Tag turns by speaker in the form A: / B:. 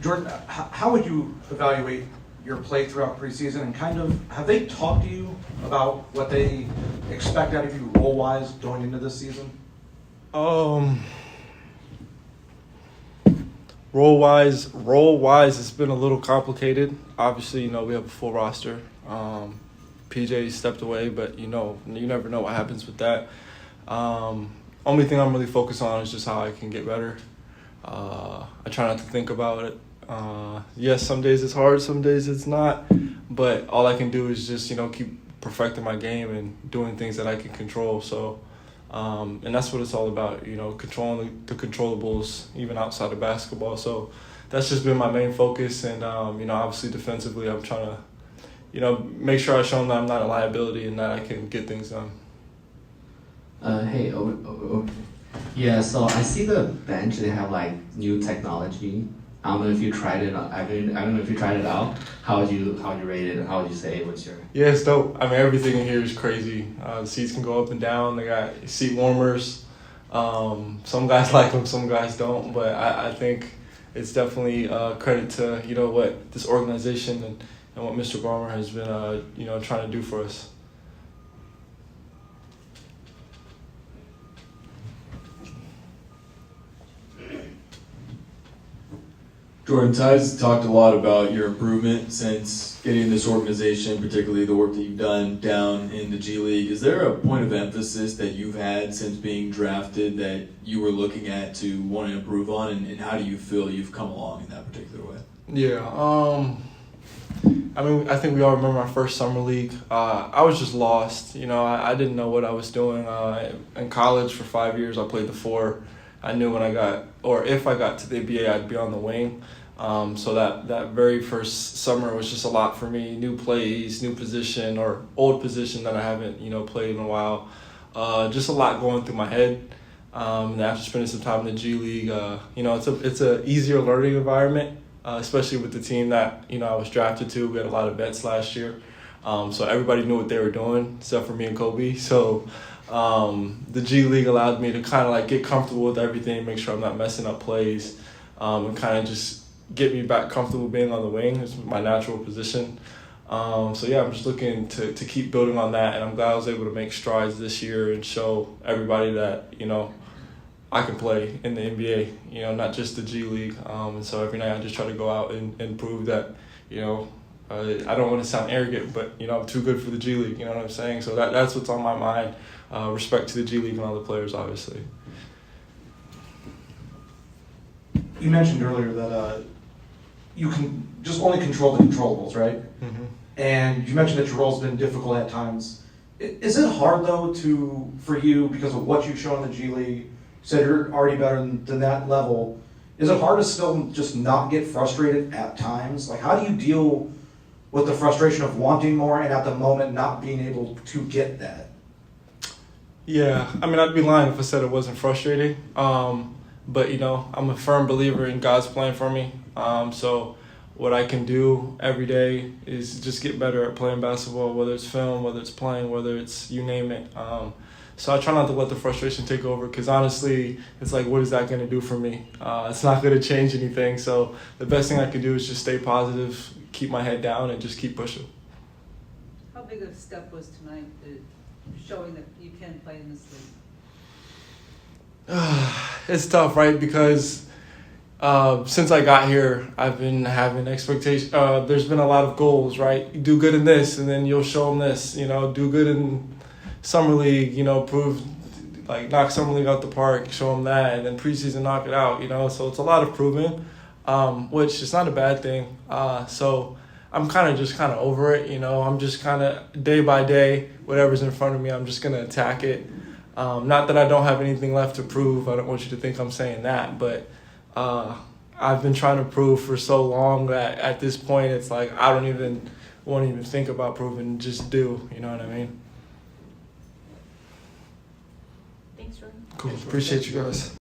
A: Jordan, how would you evaluate your play throughout preseason, and kind of have they talked to you about what they expect out of you role-wise going into this season?
B: Role-wise, it's been a little complicated. Obviously, you know, we have a full roster. PJ stepped away, but you know, you never know what happens with that. Only thing I'm really focused on is just how I can get better. I try not to think about it. Yes, some days it's hard, some days it's not, but all I can do is just, you know, keep perfecting my game and doing things that I can control. So, and that's what it's all about, you know, controlling the controllables even outside of basketball. So that's just been my main focus. And, you know, obviously defensively, I'm trying to, you know, make sure I show them that I'm not a liability and that I can get things done.
C: Hey, yeah, so I see the bench, they have like new technology. I don't know if you tried it. I don't know if you tried it out. How would you rate it? How would you say what's your?
B: Yeah, it's dope. I mean, everything in here is crazy. The seats can go up and down. They got seat warmers. Some guys like them, some guys don't. But I think it's definitely credit to, you know, what this organization and what Mr. Garmer has been, you know, trying to do for us.
D: Jordan, Ty's talked a lot about your improvement since getting in this organization, particularly the work that you've done down in the G League. Is there a point of emphasis that you've had since being drafted that you were looking at to want to improve on, and how do you feel you've come along in that particular way?
B: Yeah, I mean, I think we all remember my first summer league. I was just lost. You know, I didn't know what I was doing. In college for 5 years, I played the four. I knew when I got, or if I got to the NBA, I'd be on the wing. So that very first summer was just a lot for me. New plays, new position, or old position that I haven't, you know, played in a while. Just a lot going through my head. And after spending some time in the G League, you know, it's a easier learning environment, especially with the team that, you know, I was drafted to. We had a lot of vets last year. So everybody knew what they were doing, except for me and Kobe. So the G League allowed me to kind of like get comfortable with everything, make sure I'm not messing up plays, and kind of just get me back comfortable being on the wing. It's my natural position. So yeah, I'm just looking to keep building on that, and I'm glad I was able to make strides this year and show everybody that, you know, I can play in the NBA, you know, not just the G League. And so every night I just try to go out and prove that, you know, I don't want to sound arrogant, but, you know, I'm too good for the G League, you know what I'm saying? So that's what's on my mind. Respect to the G League and all the players, obviously.
A: You mentioned earlier that you can just only control the controllables, right?
B: Mm-hmm.
A: And you mentioned that your role's been difficult at times. Is it hard, though, for you, because of what you've shown in the G League, you said you're already better than that level, is it hard to still just not get frustrated at times? Like, how do you deal with the frustration of wanting more and at the moment not being able to get that?
B: Yeah, I mean, I'd be lying if I said it wasn't frustrating. But, you know, I'm a firm believer in God's plan for me. So what I can do every day is just get better at playing basketball, whether it's film, whether it's playing, whether it's you name it. So I try not to let the frustration take over, because honestly, it's like, what is that going to do for me? It's not going to change anything. So the best thing I can do is just stay positive, keep my head down, and just keep pushing.
E: How big of a step was tonight showing that you can play in this league?
B: It's tough, right? Because since I got here, I've been having expectations. There's been a lot of goals, right? You do good in this, and then you'll show them this. You know, do good in summer league. You know, knock summer league out the park, show them that, and then preseason knock it out. You know, so it's a lot of proving, which is not a bad thing. So I'm kind of over it. You know, I'm just kind of day by day, whatever's in front of me, I'm just gonna attack it. Not that I don't have anything left to prove. I don't want you to think I'm saying that, but I've been trying to prove for so long that at this point it's like I don't even want to even think about proving, just do. You know what I mean?
F: Thanks, Jordan.
B: Cool. Appreciate you guys.